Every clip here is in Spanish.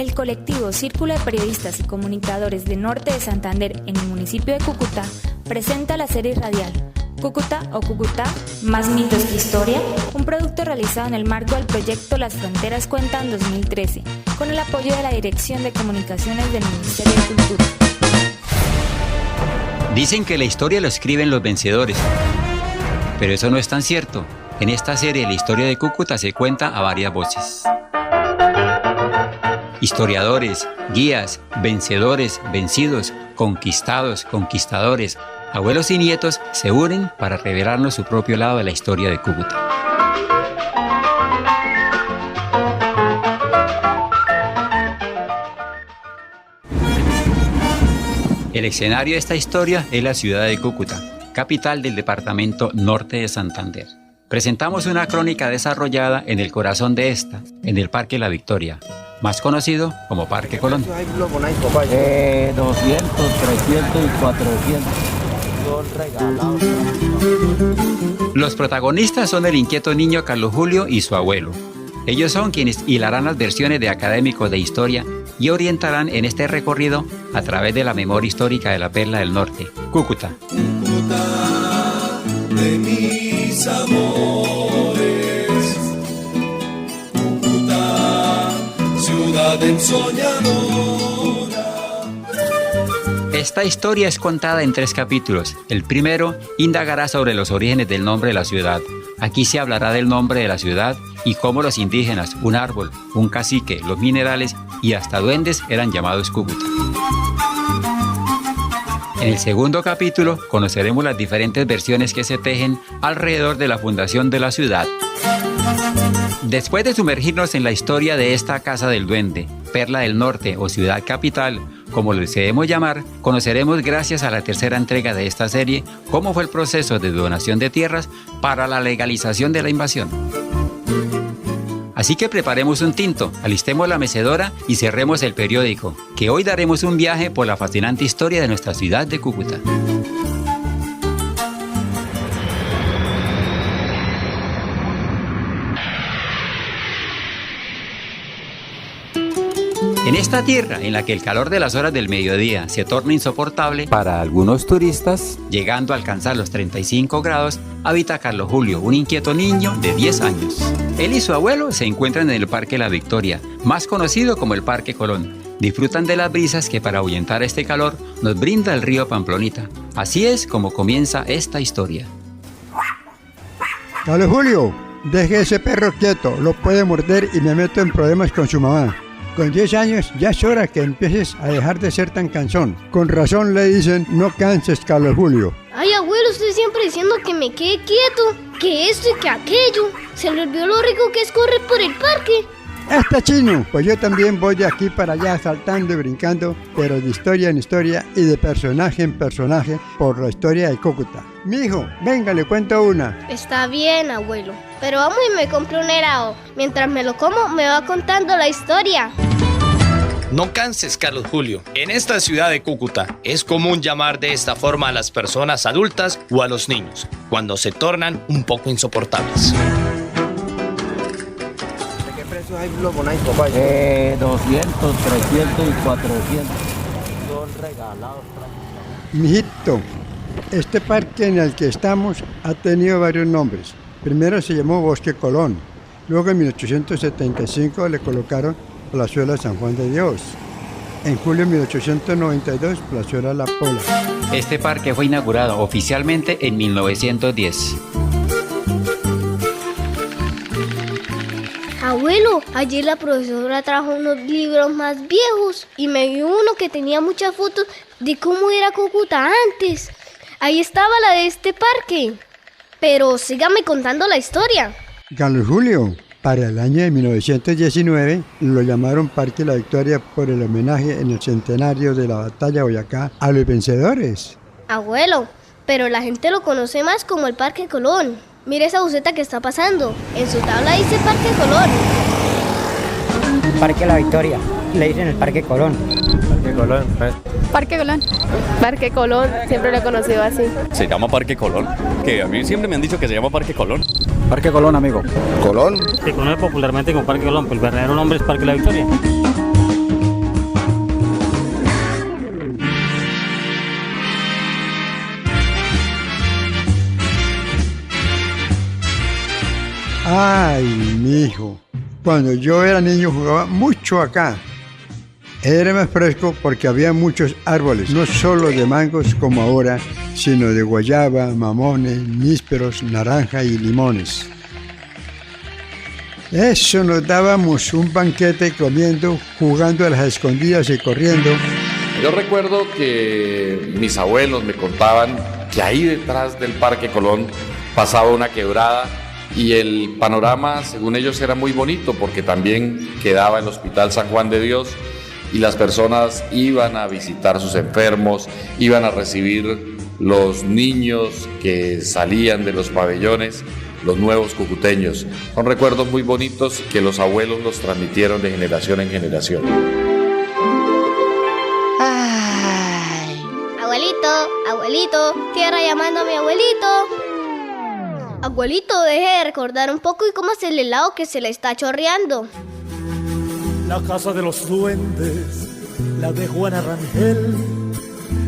El colectivo Círculo de Periodistas y Comunicadores de Norte de Santander en el municipio de Cúcuta presenta la serie radial Cúcuta o Cúcuta, más mitos que historia, un producto realizado en el marco del proyecto Las Fronteras Cuentan 2013, con el apoyo de la Dirección de Comunicaciones del Ministerio de Cultura. Dicen que la historia lo escriben los vencedores, pero eso no es tan cierto. En esta serie la historia de Cúcuta se cuenta a varias voces. Historiadores, guías, vencedores, vencidos, conquistados, conquistadores, abuelos y nietos se unen para revelarnos su propio lado de la historia de Cúcuta. El escenario de esta historia es la ciudad de Cúcuta, capital del departamento Norte de Santander. Presentamos una crónica desarrollada en el corazón de esta, en el Parque La Victoria, más conocido como Parque Colón. 200, 300 y 400. Los protagonistas son el inquieto niño Carlos Julio y su abuelo. Ellos son quienes hilarán las versiones de académicos de historia y orientarán en este recorrido a través de la memoria histórica de la Perla del Norte, Cúcuta. Cúcuta de mis amores, Cúcuta, ciudad ensoñadora. Esta historia es contada en 3 capítulos. El primero indagará sobre los orígenes del nombre de la ciudad. Aquí se hablará del nombre de la ciudad y cómo los indígenas, un árbol, un cacique, los minerales y hasta duendes eran llamados Cúcuta. En el segundo capítulo conoceremos las diferentes versiones que se tejen alrededor de la fundación de la ciudad. Después de sumergirnos en la historia de esta Casa del Duende, Perla del Norte o Ciudad Capital, como lo deseemos llamar, conoceremos gracias a la tercera entrega de esta serie cómo fue el proceso de donación de tierras para la legalización de la invasión. Así que preparemos un tinto, alistemos la mecedora y cerremos el periódico, que hoy daremos un viaje por la fascinante historia de nuestra ciudad de Cúcuta. En esta tierra, en la que el calor de las horas del mediodía se torna insoportable para algunos turistas, llegando a alcanzar los 35 grados, habita Carlos Julio, un inquieto niño de 10 años. Él y su abuelo se encuentran en el Parque La Victoria, más conocido como el Parque Colón. Disfrutan de las brisas que para ahuyentar este calor nos brinda el río Pamplonita. Así es como comienza esta historia. Carlos Julio, deje ese perro quieto, lo puede morder y me meto en problemas con su mamá. Con 10 años ya es hora que empieces a dejar de ser tan cansón. Con razón le dicen, no canses, Carlos Julio. Ay, abuelo, usted siempre diciendo que me quede quieto, que esto y que aquello. Se le olvidó lo rico que es correr por el parque. Está chino, pues yo también voy de aquí para allá saltando y brincando, pero de historia en historia y de personaje en personaje por la historia de Cúcuta. Mijo, venga, le cuento una. Está bien, abuelo, pero vamos y me compré un helado. Mientras me lo como, me va contando la historia. No canses, Carlos Julio. En esta ciudad de Cúcuta es común llamar de esta forma a las personas adultas o a los niños, cuando se tornan un poco insoportables. ¿De qué precio hay los bonais, papá? 200, 300 y 400. Son regalados. Mijito, este parque en el que estamos ha tenido varios nombres. Primero se llamó Bosque Colón, luego en 1875 le colocaron Plazuela San Juan de Dios. En julio de 1892, Plazuela La Pola. Este parque fue inaugurado oficialmente en 1910. Abuelo, ayer la profesora trajo unos libros más viejos y me dio uno que tenía muchas fotos de cómo era Cúcuta antes. Ahí estaba la de este parque. Pero sígame contando la historia. Carlos Julio, para el año de 1919 lo llamaron Parque La Victoria por el homenaje en el centenario de la batalla de Boyacá a los vencedores. Abuelo, pero la gente lo conoce más como el Parque Colón. Mire esa buceta que está pasando. En su tabla dice Parque Colón. Parque La Victoria, le dicen el Parque Colón. Parque Colón. Parque Colón. Parque Colón, siempre lo he conocido así. Se llama Parque Colón, que a mí siempre me han dicho que se llama Parque Colón. Parque Colón, amigo. ¿Colón? Se conoce popularmente como Parque Colón, pero el verdadero nombre es Parque La Victoria. Ay, mi hijo, cuando yo era niño jugaba mucho acá. Era más fresco porque había muchos árboles, no solo de mangos como ahora, sino de guayaba, mamones, nísperos, naranja y limones. Eso nos dábamos un banquete comiendo, jugando a las escondidas y corriendo. Yo recuerdo que mis abuelos me contaban que ahí detrás del Parque Colón pasaba una quebrada y el panorama, según ellos, era muy bonito porque también quedaba el Hospital San Juan de Dios y las personas iban a visitar a sus enfermos, iban a recibir los niños que salían de los pabellones, los nuevos cucuteños. Son recuerdos muy bonitos que los abuelos los transmitieron de generación en generación. Ay. Abuelito, tierra llamando a mi abuelito. Abuelito, deje de recordar un poco y cómo es el helado que se le está chorreando. La casa de los duendes, la de Juana Rangel,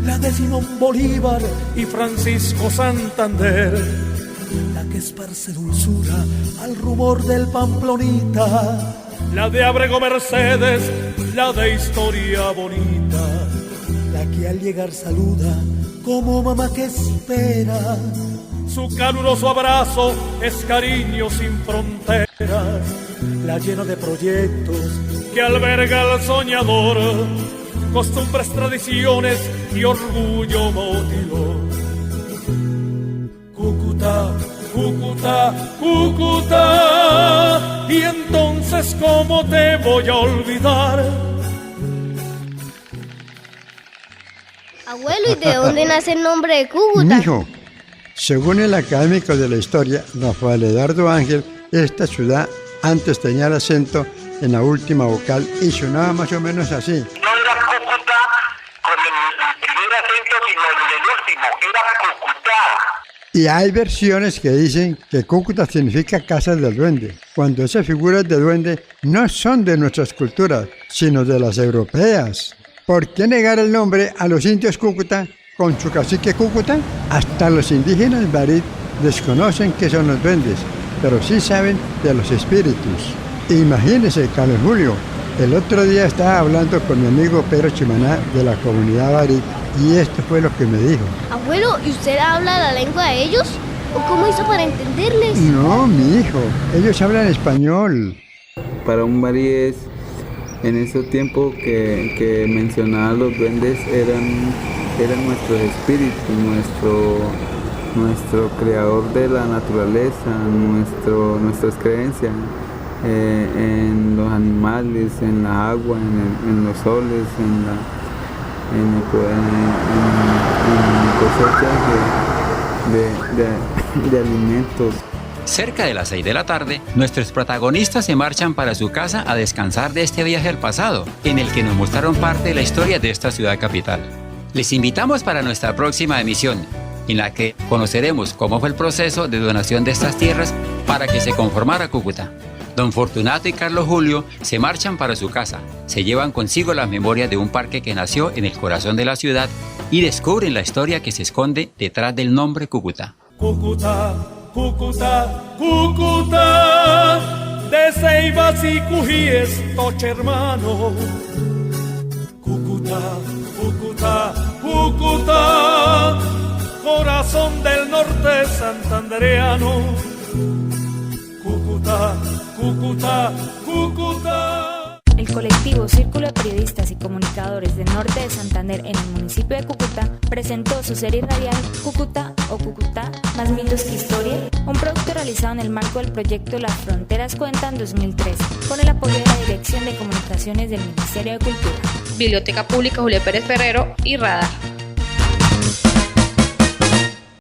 la de Simón Bolívar y Francisco Santander, la que esparce dulzura al rumor del Pamplonita, la de Abrego Mercedes, la de historia bonita, la que al llegar saluda como mamá que espera. Su caluroso abrazo es cariño sin fronteras, la llena de proyectos que alberga al soñador, costumbres, tradiciones y orgullo motivó. Cúcuta, Cúcuta, Cúcuta, y entonces ¿cómo te voy a olvidar? Abuelo, ¿y de dónde nace el nombre de Cúcuta? Mijo, según el académico de la historia, Rafael Eduardo Ángel, esta ciudad antes tenía el acento en la última vocal y sonaba más o menos así. No era Cúcuta con el primer acento, sino el del último, era Cúcuta. Y hay versiones que dicen que Cúcuta significa casa del duende, cuando esas figuras de duende no son de nuestras culturas, sino de las europeas. ¿Por qué negar el nombre a los indios Cúcuta con su cacique Cúcuta? Hasta los indígenas Barit desconocen qué son los duendes, pero sí saben de los espíritus. Imagínese, Carlos Julio, el otro día estaba hablando con mi amigo Pedro Chimaná de la comunidad Barit y esto fue lo que me dijo. Abuelo, ¿y usted habla la lengua de ellos? ¿O cómo hizo para entenderles? No, mi hijo, ellos hablan español. Para un barí es, en ese tiempo que mencionaba los duendes, eran nuestros espíritus, nuestro creador de la naturaleza, nuestras creencias en los animales, en la agua, en los soles, en cosechas de alimentos. Cerca de las 6 de la tarde, nuestros protagonistas se marchan para su casa a descansar de este viaje al pasado, en el que nos mostraron parte de la historia de esta ciudad capital. Les invitamos para nuestra próxima emisión, en la que conoceremos cómo fue el proceso de donación de estas tierras para que se conformara Cúcuta. Don Fortunato y Carlos Julio se marchan para su casa, se llevan consigo las memorias de un parque que nació en el corazón de la ciudad y descubren la historia que se esconde detrás del nombre Cúcuta. Cúcuta, Cúcuta, Cúcuta, de Ceibas y Cujíes, toche hermano. Cúcuta, Cúcuta, Cúcuta, corazón del norte santandereano. Cúcuta, Cúcuta, Cúcuta. El colectivo Círculo de Periodistas y Comunicadores del Norte de Santander en el municipio de Cúcuta presentó su serie radial Cúcuta o Cúcuta, más mitos que historia, un producto realizado en el marco del proyecto Las Fronteras Cuentan 2013, con el apoyo de la Dirección de Comunicaciones del Ministerio de Cultura, Biblioteca Pública Julio Pérez Ferrero y Radar.